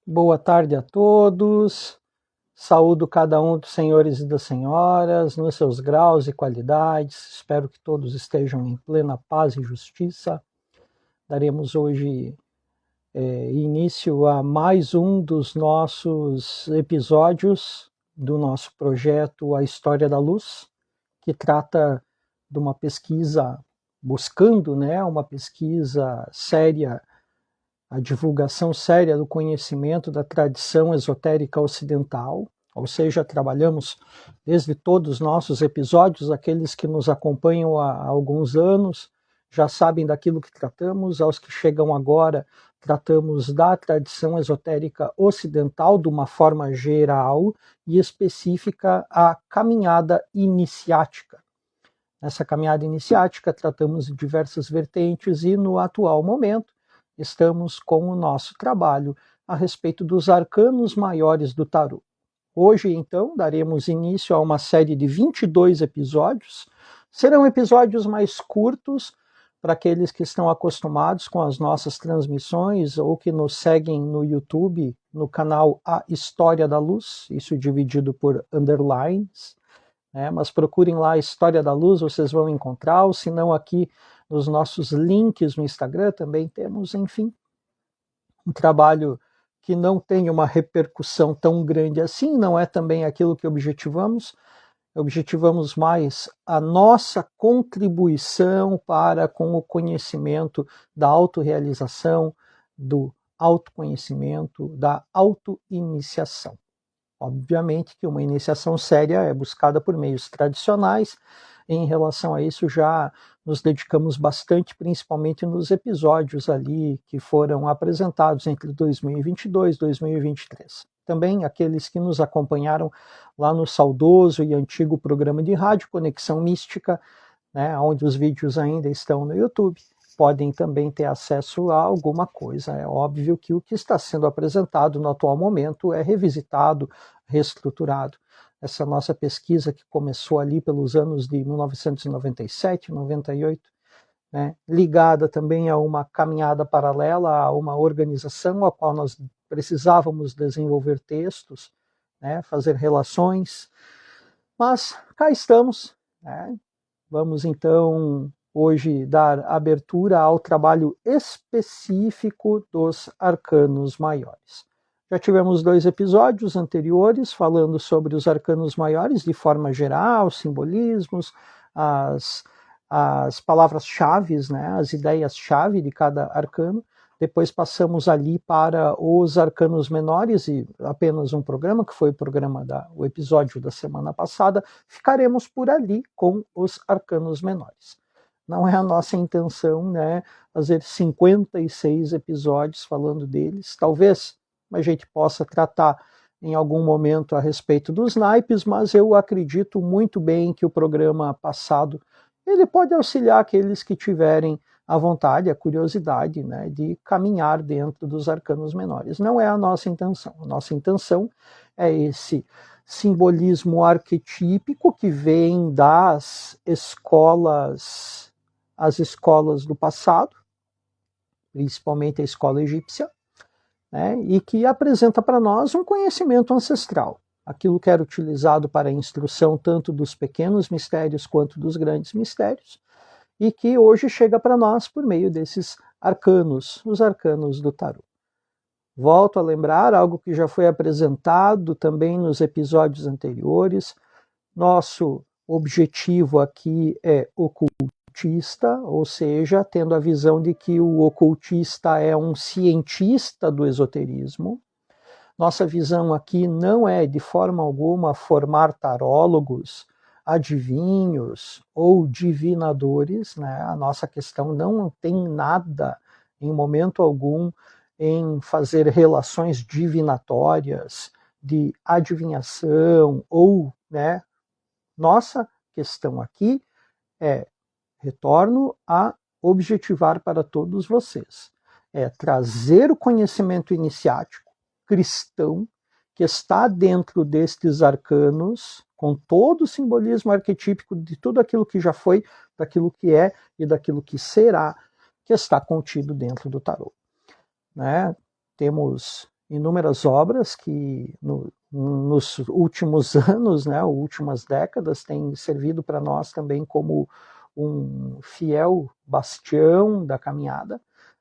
Boa tarde a todos, saúdo cada um dos senhores e das senhoras nos seus graus e qualidades, espero que todos estejam em plena paz e justiça. Daremos hoje início a mais um dos nossos episódios do nosso projeto A História da Luz, que trata de uma pesquisa, buscando uma pesquisa séria, a divulgação séria do conhecimento da tradição esotérica ocidental, ou seja, trabalhamos desde todos os nossos episódios, aqueles que nos acompanham há alguns anos já sabem daquilo que tratamos, aos que chegam agora, tratamos da tradição esotérica ocidental de uma forma geral e específica a caminhada iniciática. Nessa caminhada iniciática tratamos de diversas vertentes e no atual momento estamos com o nosso trabalho a respeito dos arcanos maiores do tarô. Hoje, então, daremos início a uma série de 22 episódios. Serão episódios mais curtos para aqueles que estão acostumados com as nossas transmissões ou que nos seguem no YouTube, no canal A História da Luz, isso dividido por underlines, mas procurem lá a História da Luz, vocês vão encontrar, ou se não aqui nos nossos links no Instagram também temos, enfim, um trabalho que não tem uma repercussão tão grande assim, não é também aquilo que objetivamos mais a nossa contribuição para com o conhecimento da autorrealização, do autoconhecimento, da autoiniciação. Obviamente que uma iniciação séria é buscada por meios tradicionais. Em relação a isso, já nos dedicamos bastante, principalmente nos episódios ali que foram apresentados entre 2022 e 2023. Também aqueles que nos acompanharam lá no saudoso e antigo programa de rádio Conexão Mística, onde os vídeos ainda estão no YouTube, podem também ter acesso a alguma coisa. É óbvio que o que está sendo apresentado no atual momento é revisitado, reestruturado. Essa nossa pesquisa que começou ali pelos anos de 1997, 98, ligada também a uma caminhada paralela, a uma organização a qual nós precisávamos desenvolver textos, fazer relações, mas cá estamos. Vamos então hoje dar abertura ao trabalho específico dos arcanos maiores. Já tivemos 2 episódios anteriores falando sobre os arcanos maiores de forma geral, simbolismos, as palavras-chave, as ideias-chave de cada arcano. Depois passamos ali para os arcanos menores e apenas um programa, que foi o episódio da semana passada. Ficaremos por ali com os arcanos menores. Não é a nossa intenção fazer 56 episódios falando deles. Talvez a gente possa tratar em algum momento a respeito dos naipes, mas eu acredito muito bem que o programa passado ele pode auxiliar aqueles que tiverem a vontade, a curiosidade de caminhar dentro dos arcanos menores. Não é a nossa intenção. A nossa intenção é esse simbolismo arquetípico que vem das escolas, as escolas do passado, principalmente a escola egípcia, e que apresenta para nós um conhecimento ancestral. Aquilo que era utilizado para a instrução tanto dos pequenos mistérios quanto dos grandes mistérios, e que hoje chega para nós por meio desses arcanos, os arcanos do tarô. Volto a lembrar algo que já foi apresentado também nos episódios anteriores. Nosso objetivo aqui é ocultista, ou seja, tendo a visão de que o ocultista é um cientista do esoterismo. Nossa visão aqui não é de forma alguma formar tarólogos, adivinhos ou divinadores, A nossa questão não tem nada, em momento algum, em fazer relações divinatórias, de adivinhação, ou, Nossa questão aqui é, retorno a objetivar para todos vocês, é trazer o conhecimento iniciático cristão que está dentro destes arcanos, com todo o simbolismo arquetípico de tudo aquilo que já foi, daquilo que é e daquilo que será, que está contido dentro do tarô. Temos inúmeras obras que nos últimos anos, né, últimas décadas, têm servido para nós também como um fiel bastião da caminhada,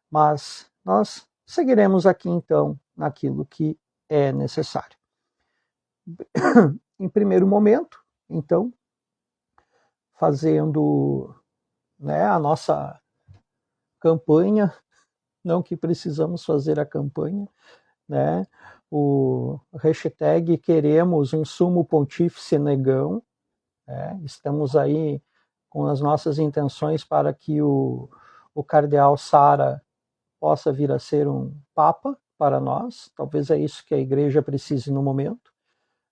mas nós seguiremos aqui então naquilo que é necessário. Em primeiro momento, então, fazendo, né, a nossa campanha, não que precisamos fazer a campanha, né, o hashtag queremos um sumo pontífice negão, né, estamos aí com as nossas intenções para que o cardeal Sara possa vir a ser um papa para nós, talvez é isso que a igreja precise no momento,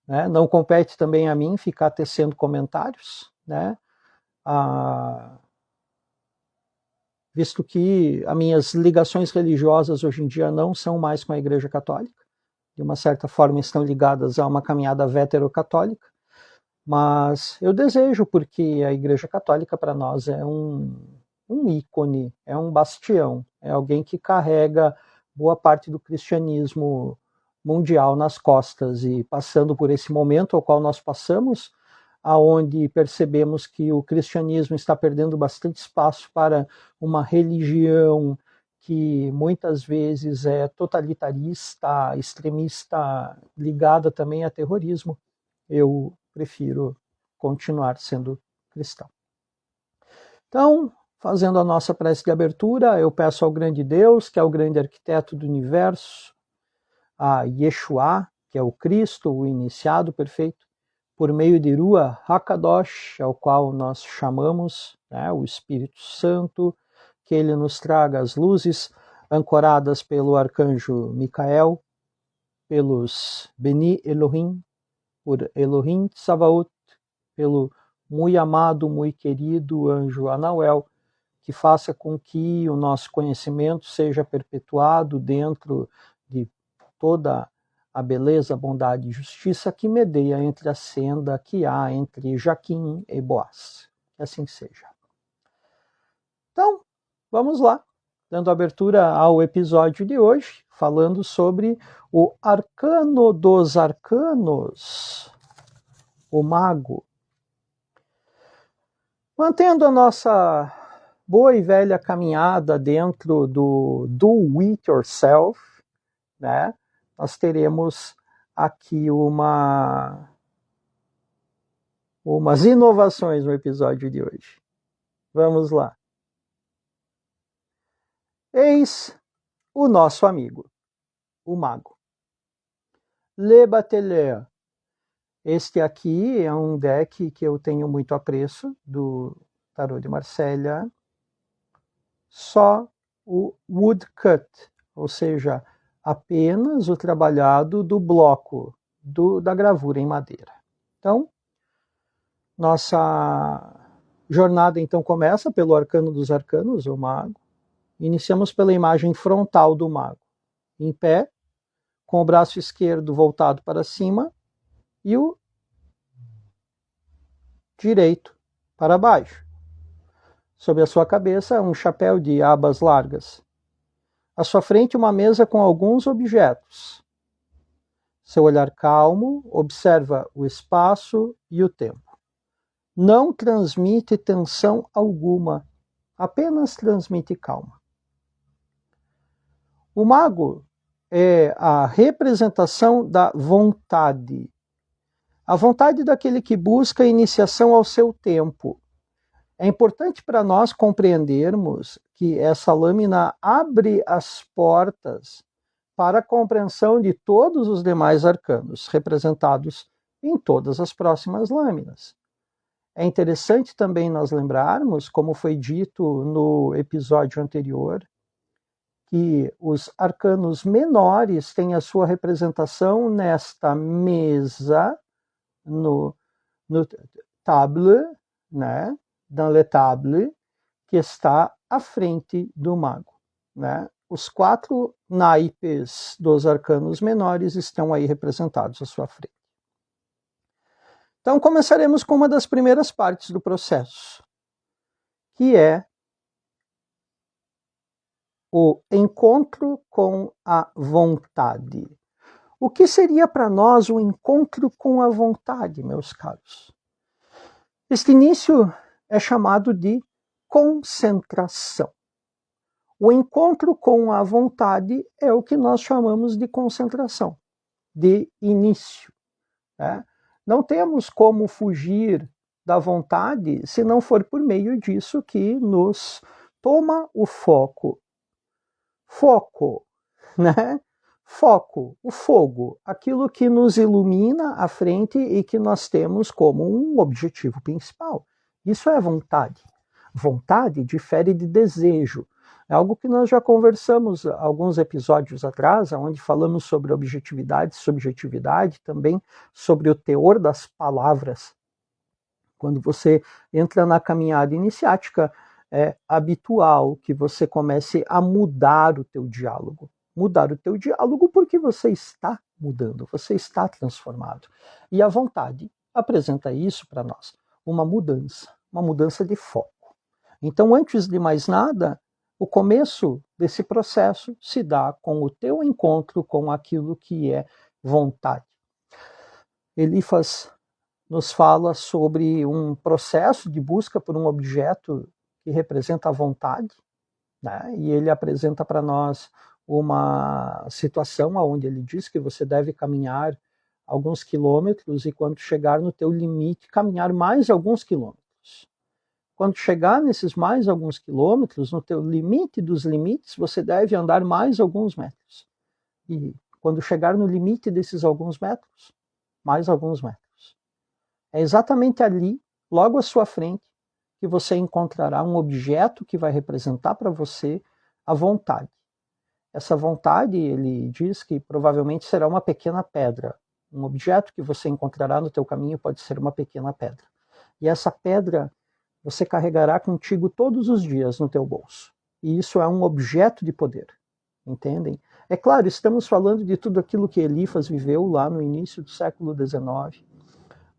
né? Não compete também a mim ficar tecendo comentários, né? Visto que as minhas ligações religiosas hoje em dia não são mais com a Igreja Católica, de uma certa forma estão ligadas a uma caminhada veterocatólica, mas eu desejo, porque a Igreja Católica para nós é um ícone, é um bastião, é alguém que carrega boa parte do cristianismo mundial nas costas, e passando por esse momento ao qual nós passamos, aonde percebemos que o cristianismo está perdendo bastante espaço para uma religião que muitas vezes é totalitarista, extremista, ligada também a terrorismo, eu prefiro continuar sendo cristão. Então, fazendo a nossa prece de abertura, eu peço ao grande Deus, que é o grande arquiteto do universo, a Yeshua, que é o Cristo, o iniciado perfeito, por meio de Ruach HaKadosh, ao qual nós chamamos, né, o Espírito Santo, que ele nos traga as luzes ancoradas pelo arcanjo Micael, pelos Beni Elohim, por Elohim Tsavaot, pelo muito amado, muito querido anjo Anauel, que faça com que o nosso conhecimento seja perpetuado dentro de toda a beleza, bondade e justiça que medeia entre a senda que há entre Jaquim e Boaz. Que assim seja. Então, vamos lá, dando abertura ao episódio de hoje, falando sobre o arcano dos arcanos, o mago. Mantendo a nossa boa e velha caminhada dentro do do it yourself, né? Nós teremos aqui umas inovações no episódio de hoje. Vamos lá. Eis o nosso amigo, o mago. Le Bateleur. Este aqui é um deck que eu tenho muito apreço, do Tarot de Marselha. Só o woodcut, ou seja, apenas o trabalhado do bloco da gravura em madeira. Então, nossa jornada então começa pelo arcano dos arcanos, o mago. Iniciamos pela imagem frontal do mago, em pé, com o braço esquerdo voltado para cima e o direito para baixo. Sob a sua cabeça, um chapéu de abas largas. À sua frente, uma mesa com alguns objetos. Seu olhar calmo observa o espaço e o tempo. Não transmite tensão alguma, apenas transmite calma. O mago é a representação da vontade. A vontade daquele que busca a iniciação ao seu tempo. É importante para nós compreendermos que essa lâmina abre as portas para a compreensão de todos os demais arcanos, representados em todas as próximas lâminas. É interessante também nós lembrarmos, como foi dito no episódio anterior, que os arcanos menores têm a sua representação nesta mesa, no table, né? Dans le table, que está à frente do mago, né? Os 4 naipes dos arcanos menores estão aí representados à sua frente. Então, começaremos com uma das primeiras partes do processo, que é o encontro com a vontade. O que seria para nós o encontro com a vontade, meus caros? Este início é chamado de concentração. O encontro com a vontade é o que nós chamamos de concentração, de início. Né? Não temos como fugir da vontade se não for por meio disso que nos toma o foco. Foco, né? Foco, o fogo, aquilo que nos ilumina à frente e que nós temos como um objetivo principal. Isso é vontade. Vontade difere de desejo. É algo que nós já conversamos alguns episódios atrás, onde falamos sobre objetividade e subjetividade, também sobre o teor das palavras. Quando você entra na caminhada iniciática, é habitual que você comece a mudar o teu diálogo. Mudar o teu diálogo porque você está mudando, você está transformado. E a vontade apresenta isso para nós, uma mudança de foco. Então, antes de mais nada, o começo desse processo se dá com o teu encontro com aquilo que é vontade. Elifas nos fala sobre um processo de busca por um objeto que representa a vontade, né? E ele apresenta para nós uma situação onde ele diz que você deve caminhar alguns quilômetros e quando chegar no teu limite, caminhar mais alguns quilômetros. Quando chegar nesses mais alguns quilômetros, no teu limite dos limites, você deve andar mais alguns metros. E quando chegar no limite desses alguns metros, mais alguns metros. É exatamente ali, logo à sua frente, que você encontrará um objeto que vai representar para você a vontade. Essa vontade, ele diz que provavelmente será uma pequena pedra. Um objeto que você encontrará no teu caminho pode ser uma pequena pedra. E essa pedra você carregará contigo todos os dias no teu bolso. E isso é um objeto de poder. Entendem? É claro, estamos falando de tudo aquilo que Elifas viveu lá no início do século XIX.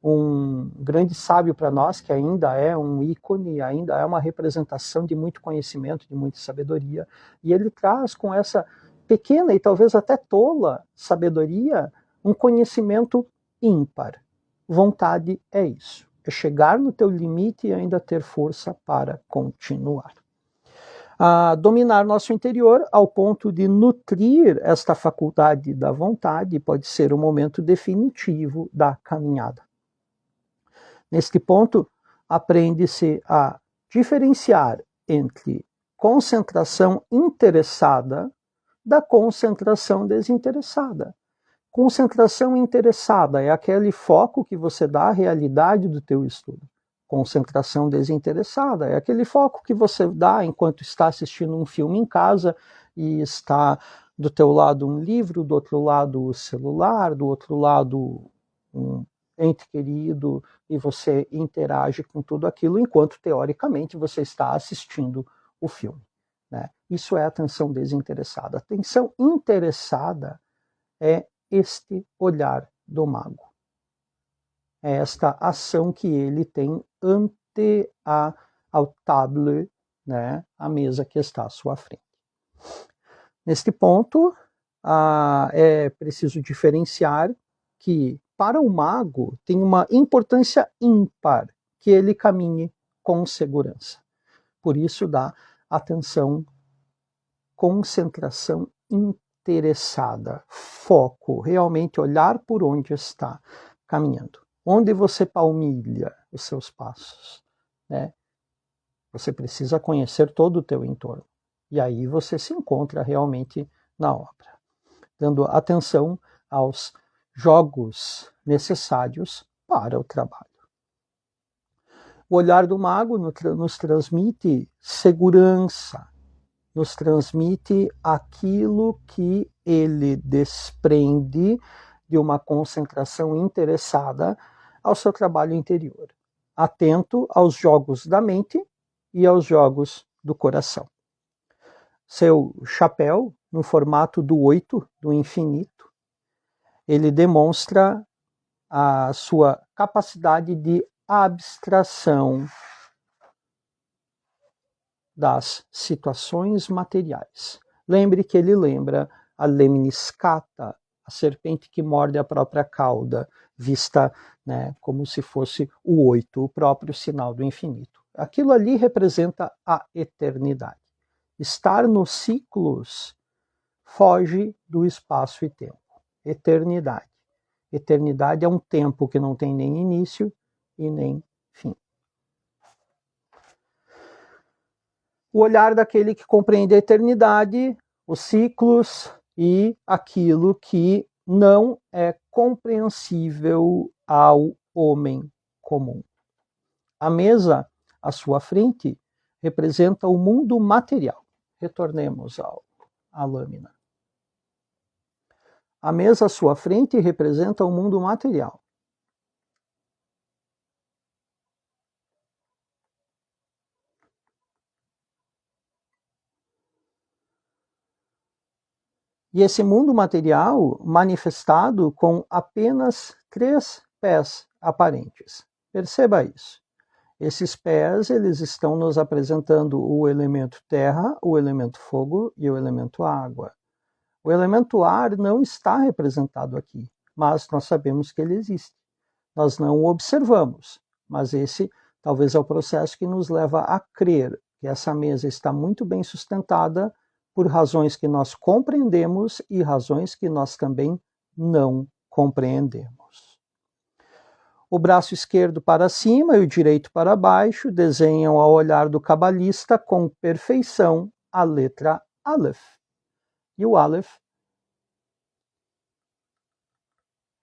Um grande sábio para nós, que ainda é um ícone, ainda é uma representação de muito conhecimento, de muita sabedoria, e ele traz com essa pequena e talvez até tola sabedoria um conhecimento ímpar. Vontade é isso, é chegar no teu limite e ainda ter força para continuar. Dominar nosso interior ao ponto de nutrir esta faculdade da vontade pode ser o momento definitivo da caminhada. Neste ponto, aprende-se a diferenciar entre concentração interessada da concentração desinteressada. Concentração interessada é aquele foco que você dá à realidade do teu estudo. Concentração desinteressada é aquele foco que você dá enquanto está assistindo um filme em casa e está do teu lado um livro, do outro lado o celular, do outro lado um ente querido, e você interage com tudo aquilo enquanto, teoricamente, você está assistindo o filme. Né? Isso é atenção desinteressada. Atenção interessada é este olhar do mago. É esta ação que ele tem ante ao table, né, a mesa que está à sua frente. Neste ponto, é preciso diferenciar que para o mago tem uma importância ímpar que ele caminhe com segurança. Por isso dá atenção, concentração interessada, foco, realmente olhar por onde está caminhando. Onde você palmilha os seus passos, né? Você precisa conhecer todo o teu entorno. E aí você se encontra realmente na obra, dando atenção aos jogos necessários para o trabalho. O olhar do mago nos transmite segurança, nos transmite aquilo que ele desprende de uma concentração interessada ao seu trabalho interior, atento aos jogos da mente e aos jogos do coração. Seu chapéu, no formato do 8, do infinito, ele demonstra a sua capacidade de abstração das situações materiais. Lembre que ele lembra a lemniscata, a serpente que morde a própria cauda, vista, né, como se fosse o 8, o próprio sinal do infinito. Aquilo ali representa a eternidade. Estar nos ciclos foge do espaço e tempo. Eternidade. Eternidade é um tempo que não tem nem início e nem fim. O olhar daquele que compreende a eternidade, os ciclos e aquilo que não é compreensível ao homem comum. A mesa à sua frente representa o mundo material. Retornemos à lâmina. A mesa à sua frente representa o mundo material. E esse mundo material manifestado com apenas 3 pés aparentes. Perceba isso. Esses pés, eles estão nos apresentando o elemento terra, o elemento fogo e o elemento água. O elemento ar não está representado aqui, mas nós sabemos que ele existe. Nós não o observamos, mas esse talvez é o processo que nos leva a crer que essa mesa está muito bem sustentada por razões que nós compreendemos e razões que nós também não compreendemos. O braço esquerdo para cima e o direito para baixo desenham ao olhar do cabalista com perfeição a letra Aleph. E o Aleph,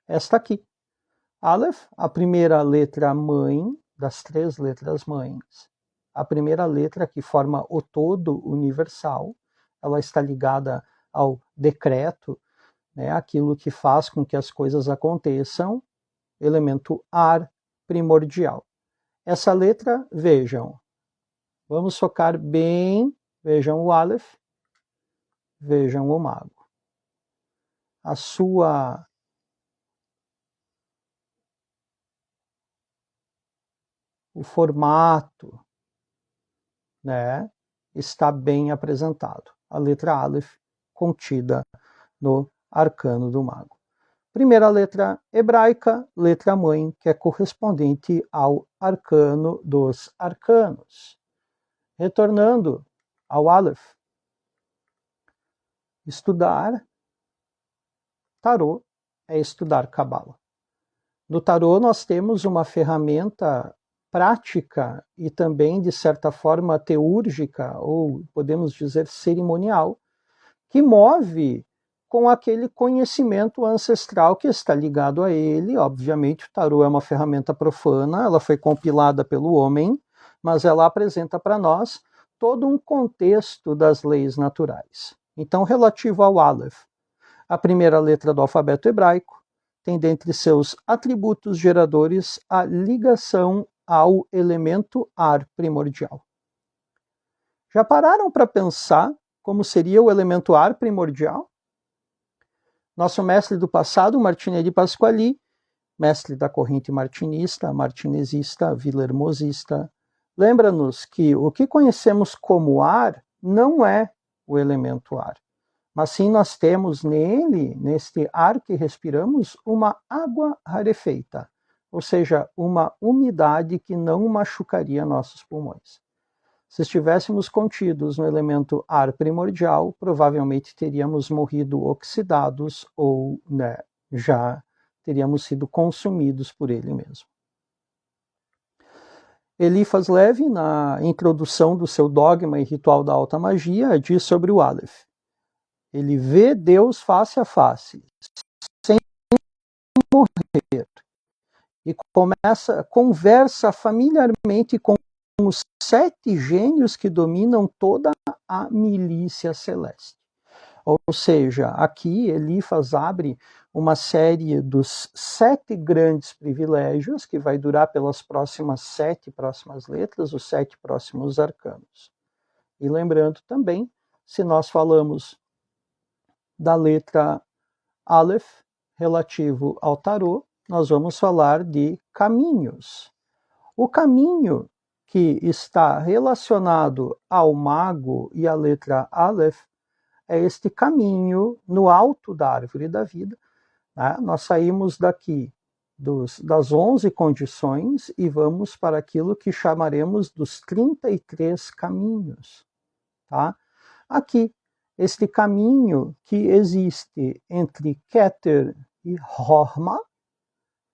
esta aqui. Aleph, a primeira letra mãe das 3 letras mães. A primeira letra que forma o todo universal. Ela está ligada ao decreto, né, aquilo que faz com que as coisas aconteçam, elemento ar primordial. Essa letra, vejam, vamos focar bem, vejam o Aleph, vejam o mago. O formato, né, está bem apresentado. A letra Aleph contida no arcano do mago. Primeira letra hebraica, letra mãe, que é correspondente ao arcano dos arcanos. Retornando ao Aleph. Estudar tarô é estudar Cabala. No tarô nós temos uma ferramenta prática e também, de certa forma, teúrgica, ou podemos dizer cerimonial, que move com aquele conhecimento ancestral que está ligado a ele. Obviamente, o tarô é uma ferramenta profana, ela foi compilada pelo homem, mas ela apresenta para nós todo um contexto das leis naturais. Então, relativo ao Aleph, a primeira letra do alfabeto hebraico, tem dentre seus atributos geradores a ligação ao elemento ar primordial. Já pararam para pensar como seria o elemento ar primordial? Nosso mestre do passado, Martinelli di Pasquali, mestre da corrente martinista, martinesista, vilermosista, lembra-nos que o que conhecemos como ar não é o elemento ar, mas sim nós temos nele, neste ar que respiramos, uma água rarefeita, ou seja, uma umidade que não machucaria nossos pulmões. Se estivéssemos contidos no elemento ar primordial, provavelmente teríamos morrido oxidados ou, né, já teríamos sido consumidos por ele mesmo. Eliphas Levi, na introdução do seu Dogma e Ritual da Alta Magia, diz sobre o Aleph. Ele vê Deus face a face, sem morrer, e conversa familiarmente com os 7 gênios que dominam toda a milícia celeste. Ou seja, aqui Eliphas abre uma série dos 7 grandes privilégios, que vai durar pelas próximas 7 próximas letras, os 7 próximos arcanos. E lembrando também, se nós falamos da letra Aleph, relativo ao tarô, nós vamos falar de caminhos. O caminho que está relacionado ao mago e à letra Aleph é este caminho no alto da árvore da vida, Né? Nós saímos daqui das 11 condições e vamos para aquilo que chamaremos dos 33 caminhos. Tá? Aqui, este caminho que existe entre Keter e Horma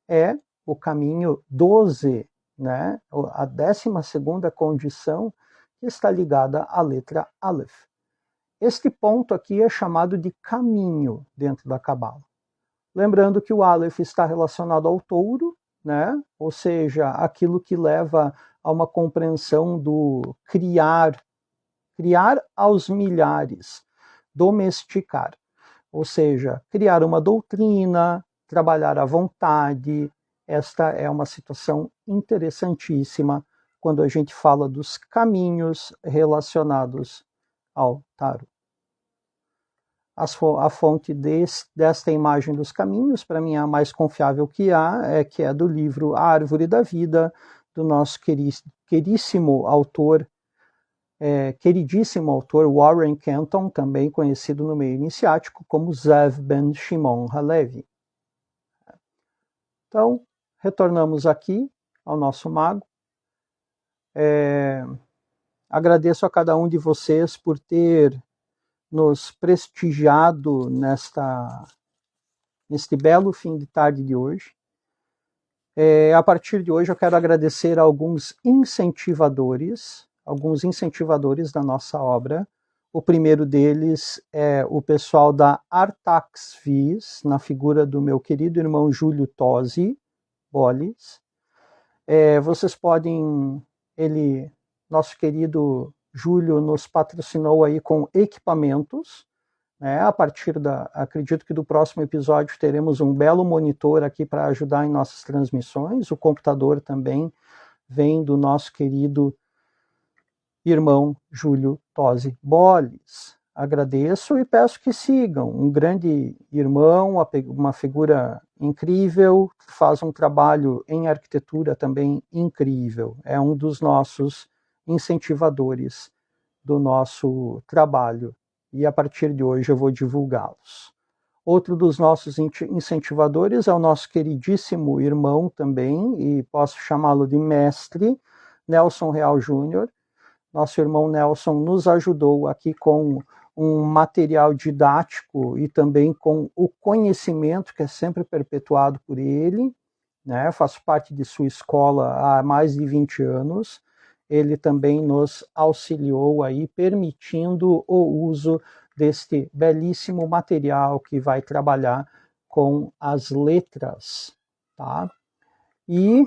é o caminho 12, né? A 12ª condição que está ligada à letra Aleph. Este ponto aqui é chamado de caminho dentro da Cabala. Lembrando que o Aleph está relacionado ao touro, né? Ou seja, aquilo que leva a uma compreensão do criar aos milhares, domesticar. Ou seja, criar uma doutrina, trabalhar à vontade. Esta é uma situação interessantíssima quando a gente fala dos caminhos relacionados ao tarot. A fonte desta imagem dos caminhos, para mim, a mais confiável que há, que é do livro A Árvore da Vida, do nosso queridíssimo autor Warren Canton, também conhecido no meio iniciático como Zev Ben Shimon Halevi. Então, retornamos aqui ao nosso mago. Agradeço a cada um de vocês por ter nos prestigiado neste belo fim de tarde de hoje. A partir de hoje eu quero agradecer a alguns incentivadores da nossa obra. O primeiro deles é o pessoal da Artax Vis, na figura do meu querido irmão Júlio Tosi Bolis. Vocês podem, nosso querido Júlio nos patrocinou aí com equipamentos, né? Acredito que do próximo episódio teremos um belo monitor aqui para ajudar em nossas transmissões. O computador também vem do nosso querido irmão Júlio Tosi Bolis. Agradeço e peço que sigam. Um grande irmão, uma figura incrível, faz um trabalho em arquitetura também incrível. É um dos nossos incentivadores do nosso trabalho. E a partir de hoje eu vou divulgá-los. Outro dos nossos incentivadores é o nosso queridíssimo irmão também, e posso chamá-lo de mestre, Nelson Real Júnior. Nosso irmão Nelson nos ajudou aqui com um material didático e também com o conhecimento que é sempre perpetuado por ele, né? Faço parte de sua escola há mais de 20 anos. Ele também nos auxiliou aí, permitindo o uso deste belíssimo material que vai trabalhar com as letras, tá? E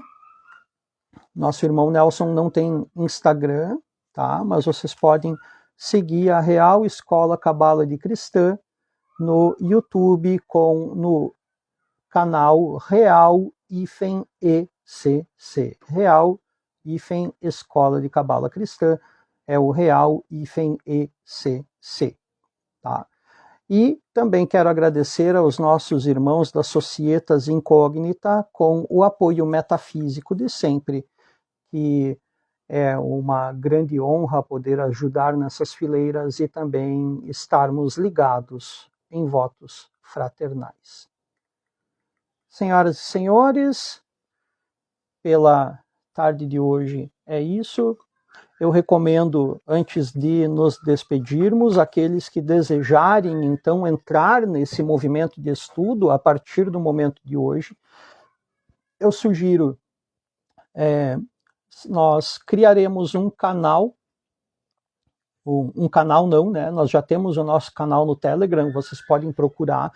nosso irmão Nelson não tem Instagram, tá? Mas vocês podem seguir a Real Escola Cabala de Cristã no YouTube no canal Real-ECC. Escola de Cabala Cristã é o Real-ECC. Tá? E também quero agradecer aos nossos irmãos da Societas Incógnita com o apoio metafísico de sempre, que é uma grande honra poder ajudar nessas fileiras e também estarmos ligados em votos fraternais. Senhoras e senhores, pela tarde de hoje é isso. Eu recomendo, antes de nos despedirmos, aqueles que desejarem então entrar nesse movimento de estudo a partir do momento de hoje, eu sugiro nós criaremos um canal, né? Nós já temos o nosso canal no Telegram, vocês podem procurar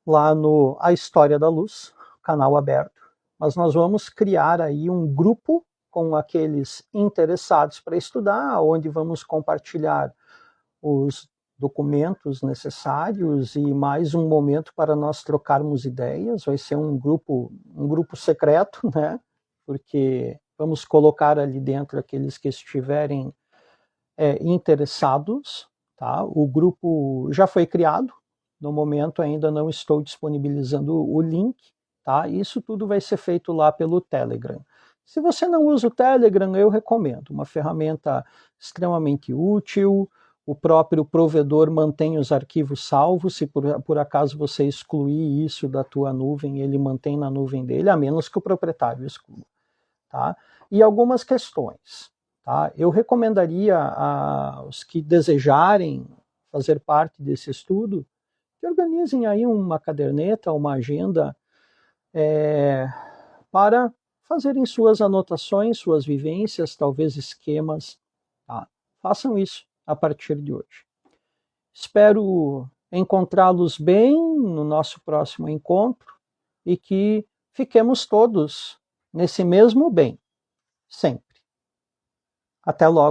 lá no A História da Luz, canal aberto, mas nós vamos criar aí um grupo com aqueles interessados para estudar, onde vamos compartilhar os documentos necessários e mais um momento para nós trocarmos ideias. Vai ser um grupo secreto, né? Porque vamos colocar ali dentro aqueles que estiverem interessados, tá? O grupo já foi criado, no momento ainda não estou disponibilizando o link, tá? Isso tudo vai ser feito lá pelo Telegram. Se você não usa o Telegram, eu recomendo, uma ferramenta extremamente útil, o próprio provedor mantém os arquivos salvos, se por acaso você excluir isso da tua nuvem, ele mantém na nuvem dele, a menos que o proprietário exclua. Tá? E algumas questões. Tá? Eu recomendaria aos que desejarem fazer parte desse estudo, que organizem aí uma caderneta, uma agenda, para fazerem suas anotações, suas vivências, talvez esquemas. Tá? Façam isso a partir de hoje. Espero encontrá-los bem no nosso próximo encontro e que fiquemos todos nesse mesmo bem, sempre. Até logo.